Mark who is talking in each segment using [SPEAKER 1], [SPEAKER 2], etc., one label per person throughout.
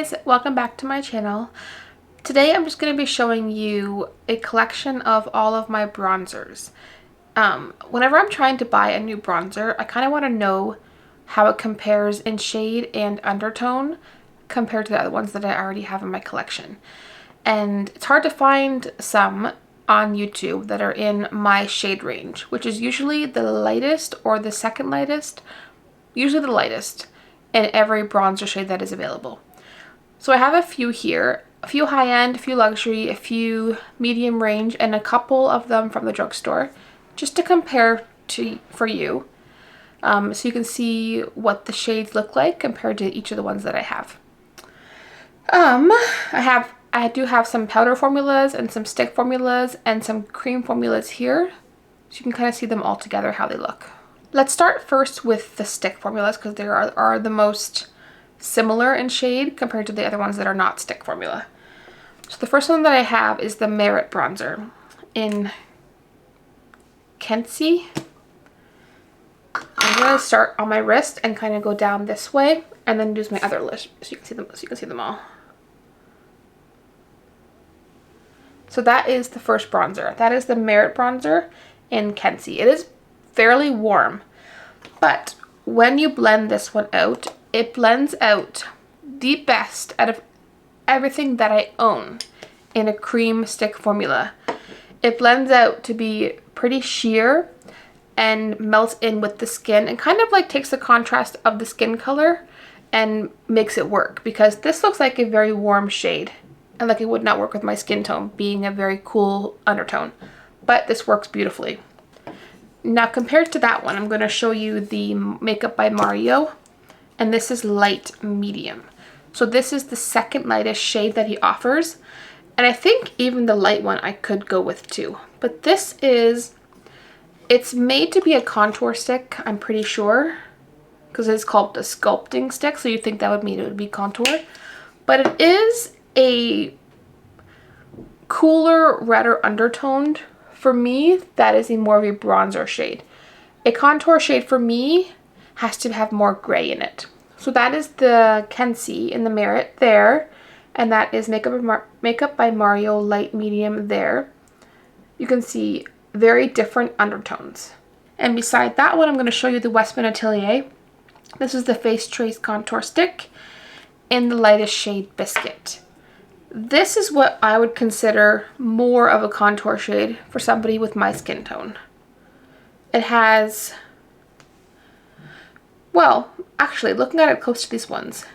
[SPEAKER 1] guys, welcome back to my channel. Today I'm just going to be showing you a collection of all of my bronzers. Whenever I'm trying to buy a new bronzer, I kind of want to know how it compares in shade and undertone compared to the other ones that I already have in my collection. And it's hard to find some on YouTube that are in my shade range, which is usually the lightest or the second lightest, usually the lightest in every bronzer shade that is available. So I have a few here, a few high-end, a few luxury, a few medium range, and a couple of them from the drugstore, just to compare to for you, so you can see what the shades look like compared to each of the ones that I have. I do have some powder formulas and some stick formulas and some cream formulas here, so you can kind of see them all together how they look. Let's start first with the stick formulas because they are the most similar in shade compared to the other ones that are not stick formula. So the first one that I have is the Merit bronzer in Fenty. I'm going to start on my wrist and kind of go down this way and then use my other list so you can see them all. So that is the first bronzer. That is the Merit bronzer in Fenty. It is fairly warm, but when you blend this one out, it blends out the best out of everything that I own in a cream stick formula. It blends out to be pretty sheer and melts in with the skin and kind of like takes the contrast of the skin color and makes it work, because this looks like a very warm shade and like it would not work with my skin tone being a very cool undertone, but this works beautifully. Now compared to that one, I'm going to show you the Makeup by Mario, and this is light medium. So this is the second lightest shade that he offers, and I think even the light one I could go with too. But this is, it's made to be a contour stick, I'm pretty sure, because it's called the Sculpting stick, so you'd think that would mean it would be contour. But it is a cooler, redder undertoned. For me, that is a more of a bronzer shade. A contour shade for me has to have more gray in it. So that is the Fenty in the Merit there, and that is Makeup by Mario light medium there. You can see very different undertones. And beside that one, I'm going to show you the Westman Atelier. This is the Face Trace Contour Stick in the lightest shade Biscuit. This is what I would consider more of a contour shade for somebody with my skin tone. It has, well, actually looking at it close to these ones,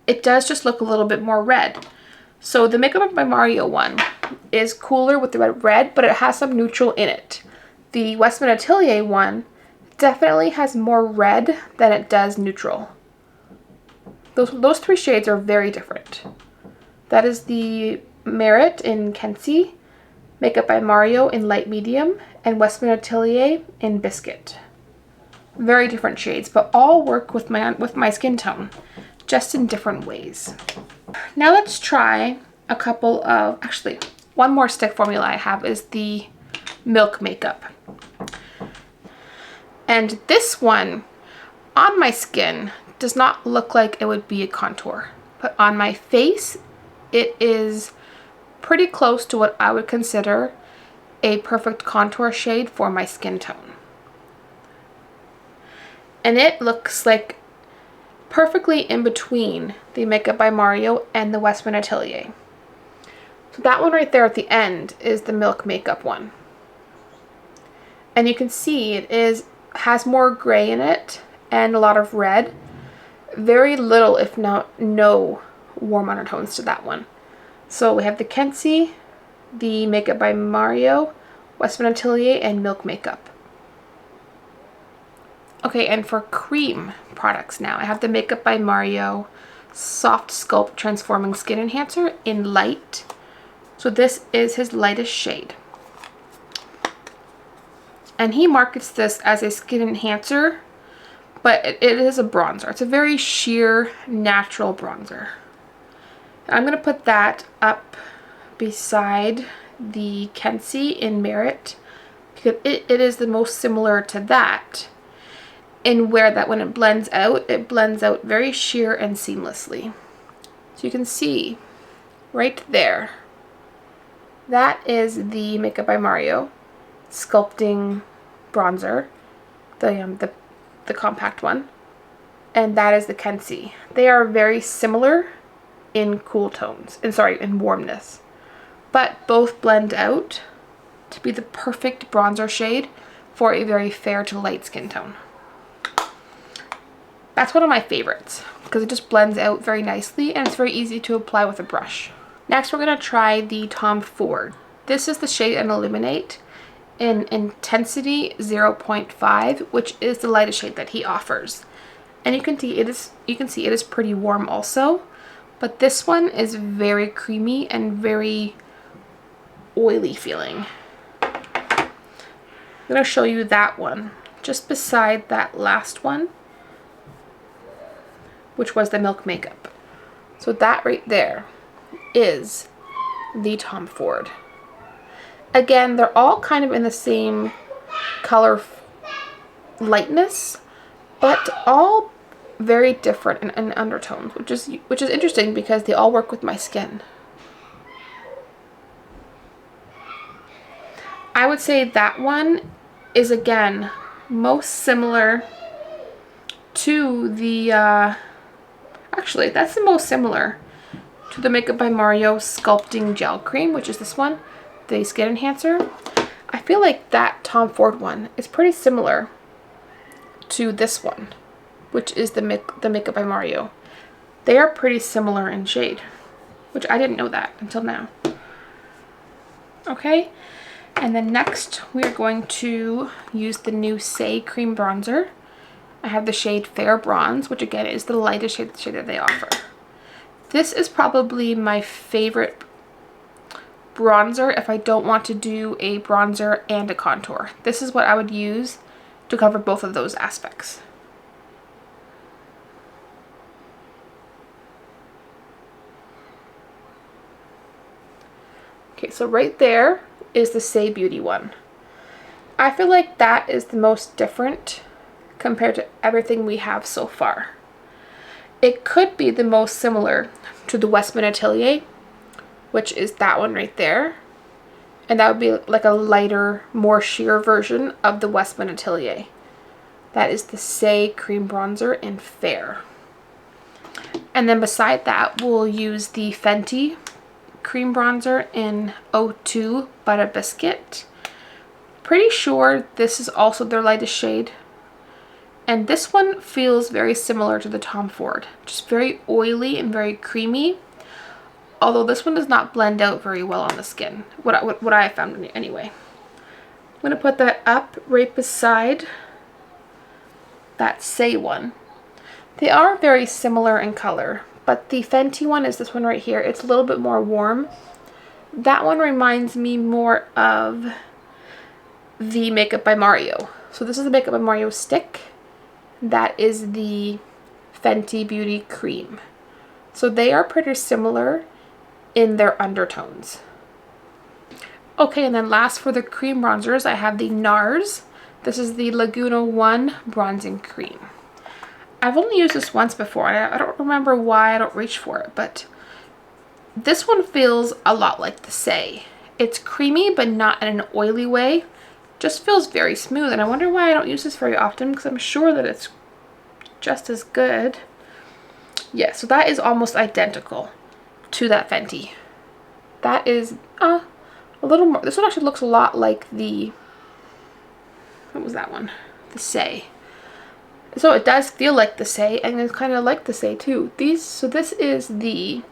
[SPEAKER 1] it does just look a little bit more red. So the Makeup by Mario one is cooler with the red, but it has some neutral in it. The Westman Atelier one definitely has more red than it does neutral. Those three shades are very different. That is the Merit in Fenty, Makeup by Mario in light medium, and Westman Atelier in Biscuit. Very different shades, but all work with my skin tone, just in different ways. Now let's try a couple of, actually, one more stick formula I have is the Milk Makeup. And this one, on my skin, does not look like it would be a contour, but on my face, it is pretty close to what I would consider a perfect contour shade for my skin tone. And it looks like perfectly in between the Makeup by Mario and the Westman Atelier. So that one right there at the end is the Milk Makeup one. And you can see it has more gray in it and a lot of red. Very little, if not no, warm undertones to that one. So we have the Fenty, the Makeup by Mario, Westman Atelier, and Milk Makeup. Okay, and for cream products now, I have the Makeup by Mario SoftSculpt Transforming Skin Enhancer in light. So this is his lightest shade. And he markets this as a skin enhancer, but it is a bronzer. It's a very sheer, natural bronzer. I'm going to put that up beside the Fenty in Merit because it is the most similar to that, in where that when it blends out very sheer and seamlessly. So So you can see right there, that is the Makeup by Mario Sculpting bronzer, the compact one, and that is the Quince. They are very similar in cool tones, in warmness, but both blend out to be the perfect bronzer shade for a very fair to light skin tone. That's one of my favorites because it just blends out very nicely and it's very easy to apply with a brush. Next, we're going to try the Tom Ford. This is the shade in Illuminate in Intensity 0.5, which is the lightest shade that he offers. And you can see it is pretty warm also, but this one is very creamy and very oily feeling. I'm going to show you that one just beside that last one, which was the Milk Makeup. So that right there is the Tom Ford. Again, they're all kind of in the same color lightness, but all very different in undertones, which is interesting because they all work with my skin. I would say that one is again most similar to the actually that's the most similar to the Makeup by Mario Sculpting Gel Cream, which is this one, the Skin Enhancer. I feel like that Tom Ford one is pretty similar to this one, which is the Makeup by Mario. They are pretty similar in shade, which I didn't know that until now. Okay, and then next we are going to use the new Saie Cream Bronzer. I have the shade Fair Bronze, which again is the lightest shade that they offer. This is probably my favorite bronzer if I don't want to do a bronzer and a contour. This is what I would use to cover both of those aspects. Okay, so right there is the Saie Beauty one. I feel like that is the most different compared to everything we have so far. It could be the most similar to the Westman Atelier, which is that one right there. And that would be like a lighter, more sheer version of the Westman Atelier. That is the Saie Cream Bronzer in Fair. And then beside that, we'll use the Fenty Cream Bronzer in 02 Butta Biscuit. Pretty sure this is also their lightest shade. And this one feels very similar to the Tom Ford. Just very oily and very creamy. Although this one does not blend out very well on the skin. What I found anyway. I'm going to put that up right beside that Saie one. They are very similar in color, but the Fenty one is this one right here. It's a little bit more warm. That one reminds me more of the Makeup by Mario. So this is the Makeup by Mario stick. That is the Fenty Beauty Cream. So they are pretty similar in their undertones. Okay, and then last for the cream bronzers, I have the NARS. This is the Laguna 1 Bronzing Cream. I've only used this once before, and I don't remember why I don't reach for it, but this one feels a lot like the Saie. It's creamy, but not in an oily way. Just feels very smooth, and I wonder why I don't use this very often, because I'm sure that it's just as good. Yeah, so that is almost identical to that Fenty. That is a little more, this one actually looks a lot like the, what was that one? The Saie. So it does feel like the Saie, and it's kind of like the Saie too. So this is the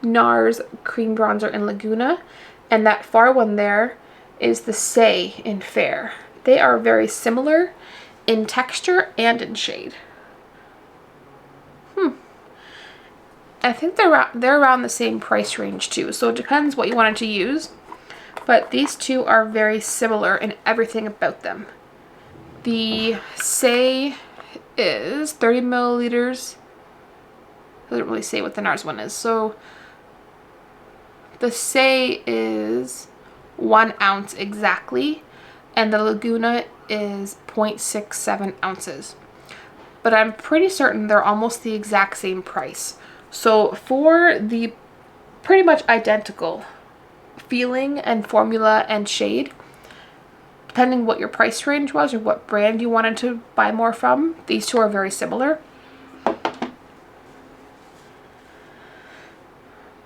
[SPEAKER 1] NARS Cream Bronzer in Laguna, and that far one there is the Saie in Fair. They are very similar in texture and in shade. I think they're around the same price range too, so it depends what you wanted to use. But these two are very similar in everything about them. The Saie is 30 milliliters. It doesn't really say what the NARS one is. So the Saie is 1 ounce exactly, and the Laguna is 0.67 ounces. But I'm pretty certain they're almost the exact same price. So for the pretty much identical feeling and formula and shade, depending what your price range was or what brand you wanted to buy more from, these two are very similar.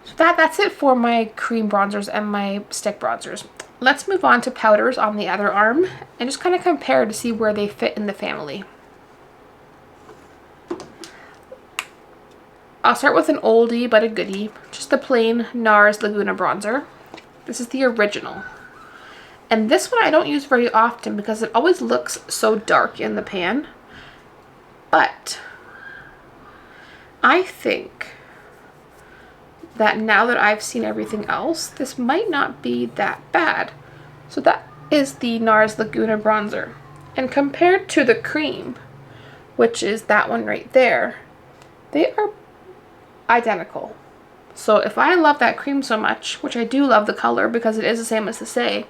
[SPEAKER 1] So that's it for my cream bronzers and my stick bronzers. Let's move on to powders on the other arm and just kind of compare to see where they fit in the family. I'll start with an oldie but a goodie, just the plain NARS Laguna bronzer. This is the original. And this one I don't use very often because it always looks so dark in the pan. But I think that now that I've seen everything else, this might not be that bad. So that is the NARS Laguna bronzer. And compared to the cream, which is that one right there, they are identical. So if I love that cream so much, which I do love the color because it is the same as the Saie,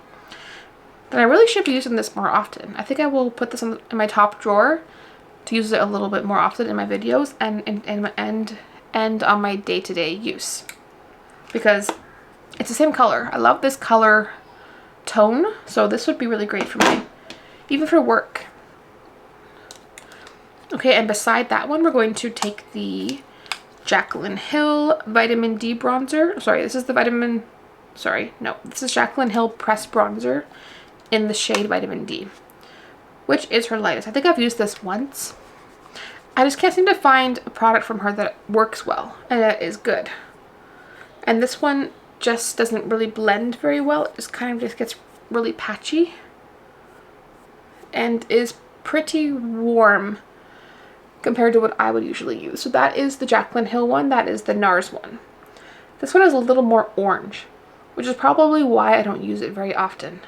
[SPEAKER 1] then I really should be using this more often. I think I will put this in my top drawer to use it a little bit more often in my videos and on my day-to-day use, because it's the same color. I love this color tone, so this would be really great for me, even for work. Okay, and beside that one, we're going to take the Jaclyn Hill Vitamin D bronzer. Sorry, this is the this is Jaclyn Hill Pressed Bronzer in the shade Vitamin D, which is her lightest. I think I've used this once. I just can't seem to find a product from her that works well and that is good. And this one just doesn't really blend very well. It just gets really patchy and is pretty warm compared to what I would usually use. So that is the Jaclyn Hill one. That is the NARS one. This one is a little more orange, which is probably why I don't use it very often.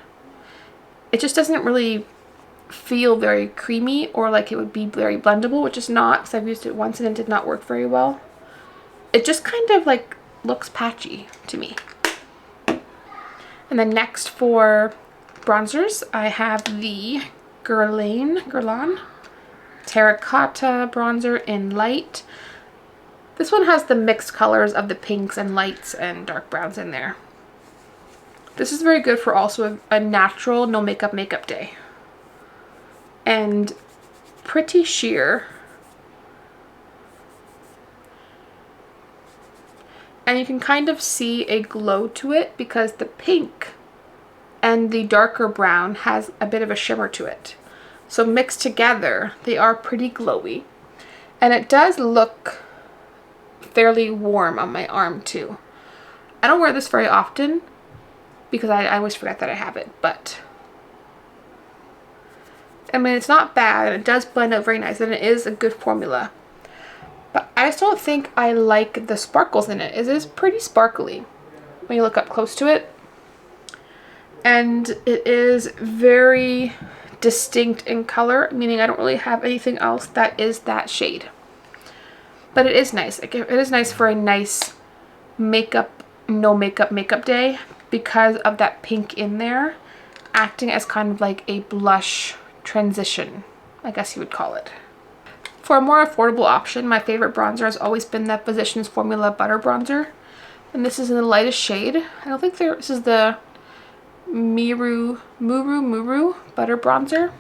[SPEAKER 1] It just doesn't really feel very creamy or like it would be very blendable, which is not, because I've used it once and it did not work very well. It just kind of like looks patchy to me. And then next for bronzers, I have the Guerlain Terracotta bronzer in light. This one has the mixed colors of the pinks and lights and dark browns in there. This is very good for also a natural no makeup day. And pretty sheer. And you can kind of see a glow to it because the pink and the darker brown has a bit of a shimmer to it. So mixed together, they are pretty glowy. And it does look fairly warm on my arm too. I don't wear this very often because I always forget that I have it, but I mean, it's not bad and it does blend out very nice and it is a good formula. But I just don't think I like the sparkles in it. It is pretty sparkly when you look up close to it. And it is very distinct in color, meaning I don't really have anything else that is that shade. But it is nice. It is nice for a nice no makeup day because of that pink in there, acting as kind of like a blush transition, I guess you would call it. For a more affordable option, my favorite bronzer has always been that Physicians Formula Butter Bronzer. And this is in the lightest shade. I don't think this is the Muru Butter Bronzer.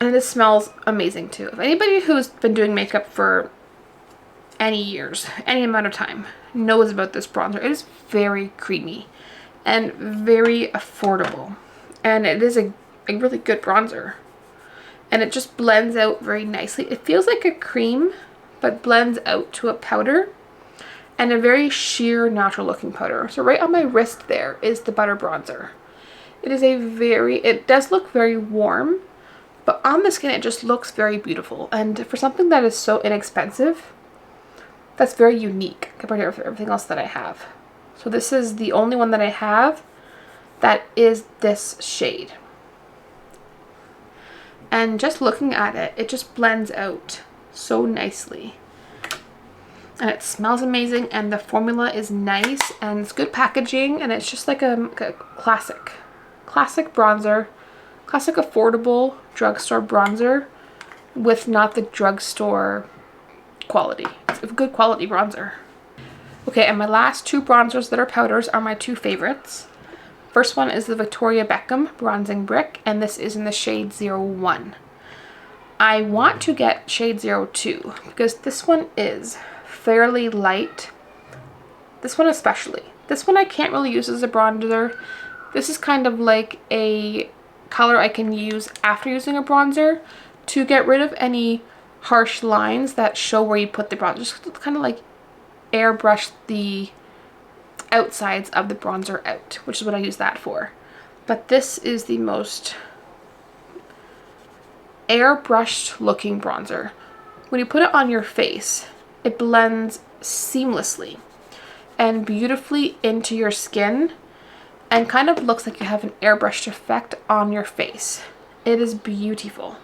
[SPEAKER 1] And this smells amazing too. If anybody who's been doing makeup for any years, any amount of time, knows about this bronzer, it is very creamy and very affordable. And it is a really good bronzer. And it just blends out very nicely. It feels like a cream, but blends out to a powder. And a very sheer, natural looking powder. So right on my wrist there is the butter bronzer. It does look very warm, but on the skin it just looks very beautiful. And for something that is so inexpensive, that's very unique compared to everything else that I have. So this is the only one that I have that is this shade. And just looking at it, it just blends out so nicely. And it smells amazing and the formula is nice and it's good packaging and it's just like a classic bronzer, classic affordable drugstore bronzer with not the drugstore quality. It's a good quality bronzer. Okay, and my last two bronzers that are powders are my two favorites. First one is the Victoria Beckham Bronzing Brick, and this is in the shade 01. I want to get shade 02 because this one is fairly light. This one especially. This one I can't really use as a bronzer. This is kind of like a color I can use after using a bronzer to get rid of any harsh lines that show where you put the bronzer. Just kind of like airbrush the outsides of the bronzer out, which is what I use that for. But this is the most airbrushed looking bronzer. When you put it on your face, it blends seamlessly and beautifully into your skin and kind of looks like you have an airbrushed effect on your face. It is beautiful.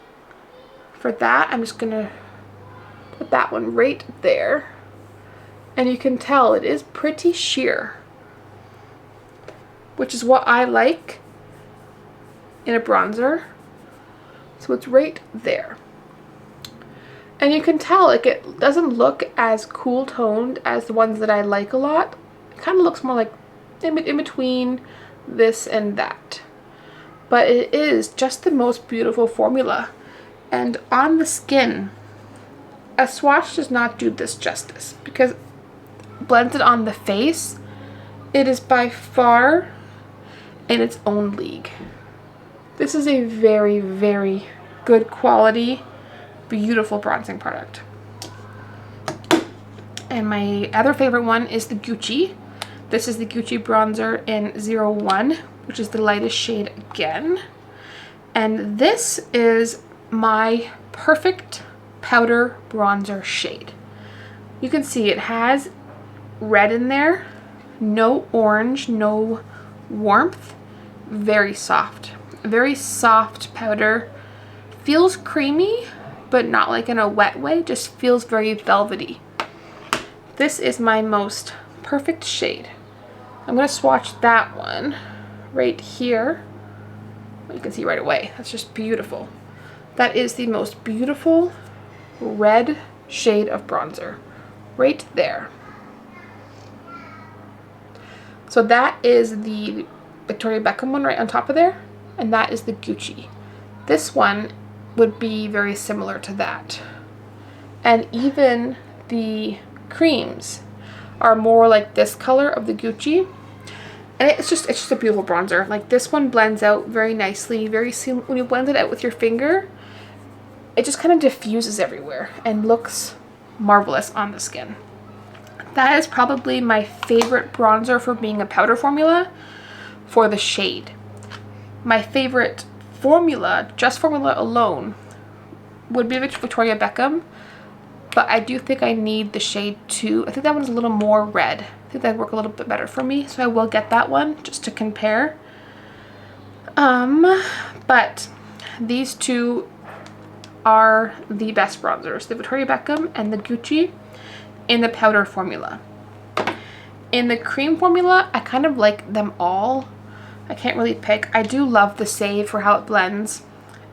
[SPEAKER 1] For that, I'm just gonna put that one right there. And you can tell it is pretty sheer, which is what I like in a bronzer. So it's right there. And you can tell like it doesn't look as cool toned as the ones that I like a lot. It kind of looks more like in between this and that. But it is just the most beautiful formula. And on the skin, a swatch does not do this justice because blended on the face, it is by far in its own league. This is a very, very good quality, beautiful bronzing product. And my other favorite one is the Gucci. This is the Gucci bronzer in 01, which is the lightest shade again. And this is my perfect powder bronzer shade. You can see it has red in there, no orange, no warmth, very soft powder. Feels creamy, but not like in a wet way, just feels very velvety. This is my most perfect shade. I'm going to swatch that one right here. You can see right away, that's just beautiful. That is the most beautiful red shade of bronzer right there. So that is the Victoria Beckham one right on top of there, and that is the Gucci. This one would be very similar to that. And even the creams are more like this color of the Gucci. And it's just a beautiful bronzer. Like this one blends out very nicely, when you blend it out with your finger, it just kind of diffuses everywhere and looks marvelous on the skin. That is probably my favorite bronzer for being a powder formula for the shade. My favorite formula, just formula alone, would be Victoria Beckham, but I do think I need the shade 2. I think that one's a little more red. I think that'd work a little bit better for me, so I will get that one just to compare. But these two are the best bronzers, the Victoria Beckham and the Gucci in the powder formula. In the cream formula, I kind of like them all. I can't really pick. I do love the Saie for how it blends,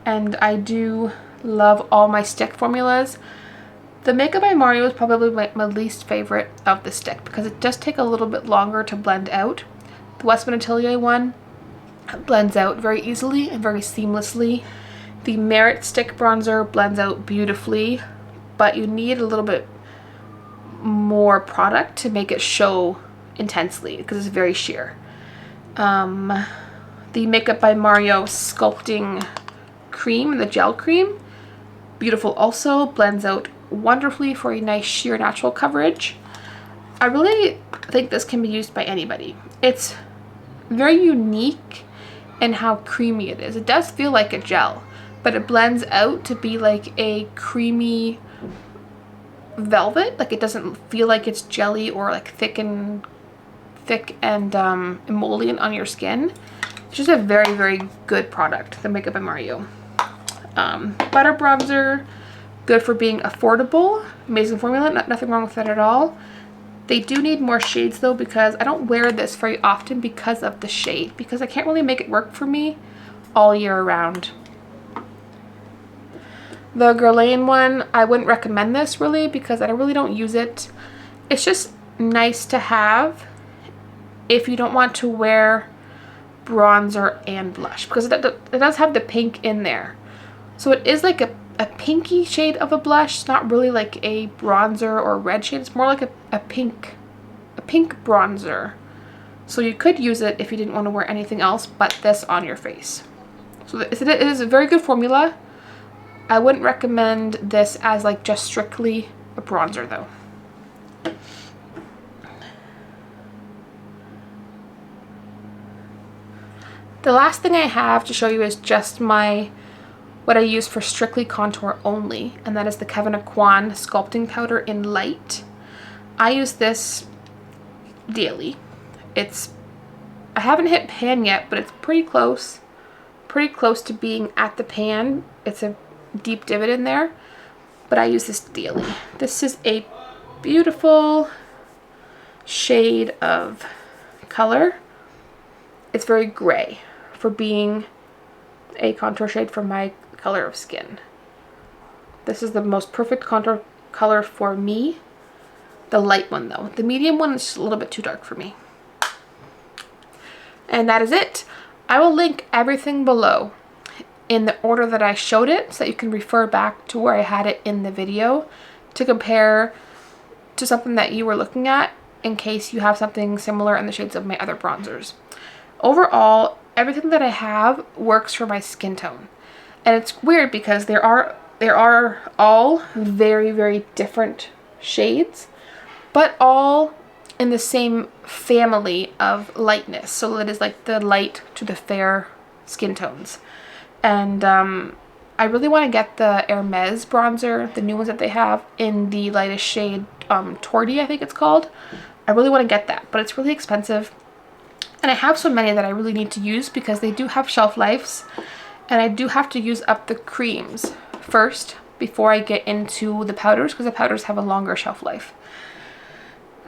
[SPEAKER 1] and I do love all my stick formulas. The Makeup by Mario is probably my least favorite of the stick because it does take a little bit longer to blend out. The Westman Atelier one blends out very easily and very seamlessly. The Merit Stick Bronzer blends out beautifully, but you need a little bit more product to make it show intensely because it's very sheer. The Makeup by Mario Sculpting Cream, the gel cream, beautiful also, blends out wonderfully for a nice sheer natural coverage. I really think this can be used by anybody. It's very unique in how creamy it is. It does feel like a gel, but it blends out to be like a creamy velvet. Like it doesn't feel like it's jelly or like thick and emollient on your skin. It's just a very, very good product, the Makeup by Mario. Butter bronzer, good for being affordable, amazing formula, nothing wrong with that at all. They do need more shades though, because I don't wear this very often because of the shade, because I can't really make it work for me all year round. The Guerlain one, I wouldn't recommend this really because I really don't use it. It's just nice to have if you don't want to wear bronzer and blush, because it does have the pink in there. So it is like a pinky shade of a blush. It's not really like a bronzer or red shade. It's more like a pink bronzer. So you could use it if you didn't want to wear anything else but this on your face. So it is a very good formula. I wouldn't recommend this as like just strictly a bronzer though. The last thing I have to show you is just what I use for strictly contour only, and that is the Kevyn Aucoin Sculpting Powder in Light. I use this daily. I haven't hit pan yet, but it's pretty close to being at the pan. It's a deep divot in there, but I use this daily. This is a beautiful shade of color. It's very gray for being a contour shade for my color of skin. This is the most perfect contour color for me. The light one though. The medium one is just a little bit too dark for me. And that is it. I will link everything below in the order that I showed it so that you can refer back to where I had it in the video to compare to something that you were looking at in case you have something similar in the shades of my other bronzers. Overall, everything that I have works for my skin tone. And it's weird because there are all very, very different shades, but all in the same family of lightness. So it is like the light to the fair skin tones. And I really want to get the Hermes bronzer, the new ones that they have in the lightest shade, Torty I think it's called. I really want to get that, but it's really expensive. And I have so many that I really need to use because they do have shelf lives. And I do have to use up the creams first before I get into the powders, because the powders have a longer shelf life.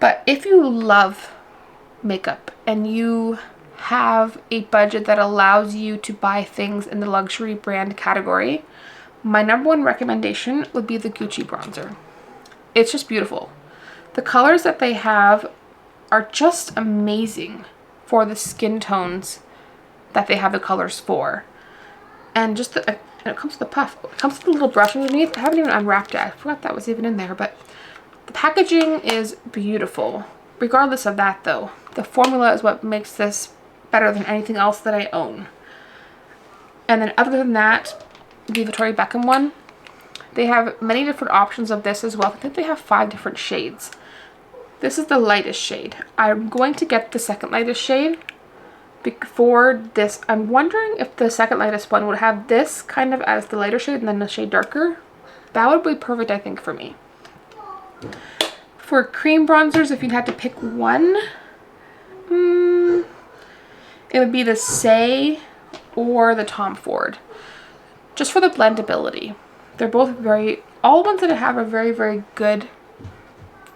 [SPEAKER 1] But if you love makeup and you have a budget that allows you to buy things in the luxury brand category, my number one recommendation would be the Gucci bronzer. It's just beautiful. The colors that they have are just amazing for the skin tones that they have the colors for. And just and it comes with the puff. It comes with a little brush underneath. I haven't even unwrapped it. I forgot that was even in there, but the packaging is beautiful. Regardless of that though, the formula is what makes this better than anything else that I own. And then other than that, the Victoria Beckham one, they have many different options of this as well. I think they have 5 different shades. This is the lightest shade. I'm going to get the second lightest shade before this. I'm wondering if the second lightest one would have this kind of as the lighter shade and then the shade darker. That would be perfect, I think, for me. For cream bronzers, if you had to pick one, it would be the Saie or the Tom Ford. Just for the blendability. They're both all the ones that I have are very, very good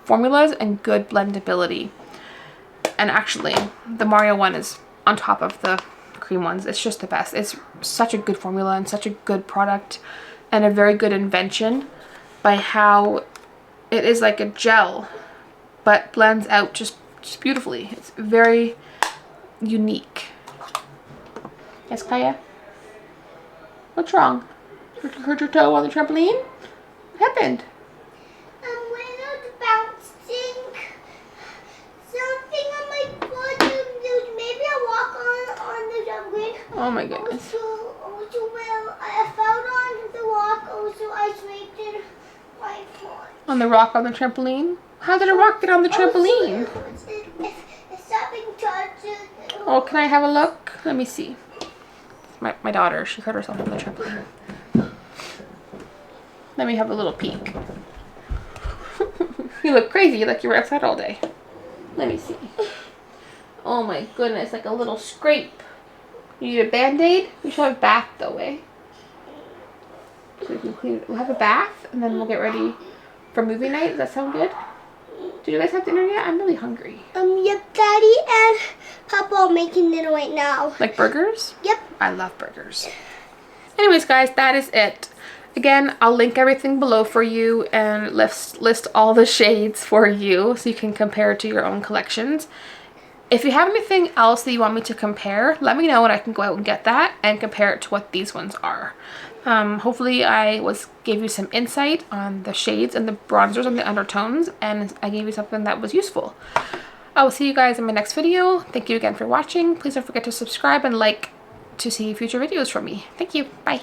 [SPEAKER 1] formulas and good blendability. And actually, the Mario one is on top of the cream ones. It's just the best. It's such a good formula and such a good product and a very good invention by how it is like a gel but blends out just beautifully. It's very unique. Yes, Kaya? What's wrong? You hurt your toe on the trampoline? What happened?
[SPEAKER 2] When I was bouncing, something on my foot, maybe I walk on the trampoline.
[SPEAKER 1] Oh my goodness.
[SPEAKER 2] Also, well, I fell on the rock, also I scraped my foot.
[SPEAKER 1] On the rock on the trampoline? How did a rock get on the trampoline?
[SPEAKER 2] It's something touches.
[SPEAKER 1] Oh, can I have a look? Let me see. My daughter, she hurt herself on the trampoline. Let me have a little peek. You look crazy, like you were outside all day. Let me see. Oh my goodness, like a little scrape. You need a band-aid? We should have a bath though, eh? So we can clean it. We'll have a bath and then we'll get ready for movie night. Does that sound good? Did you guys have dinner yet? I'm really hungry.
[SPEAKER 2] Yep, Daddy and Papa are making dinner right now.
[SPEAKER 1] Like burgers?
[SPEAKER 2] Yep.
[SPEAKER 1] I love burgers. Anyways, guys, that is it. Again, I'll link everything below for you and list all the shades for you so you can compare it to your own collections. If you have anything else that you want me to compare, let me know and I can go out and get that and compare it to what these ones are. Hopefully I gave you some insight on the shades and the bronzers and the undertones, and I gave you something that was useful. I will see you guys in my next video. Thank you again for watching. Please don't forget to subscribe and like to see future videos from me. Thank you. Bye.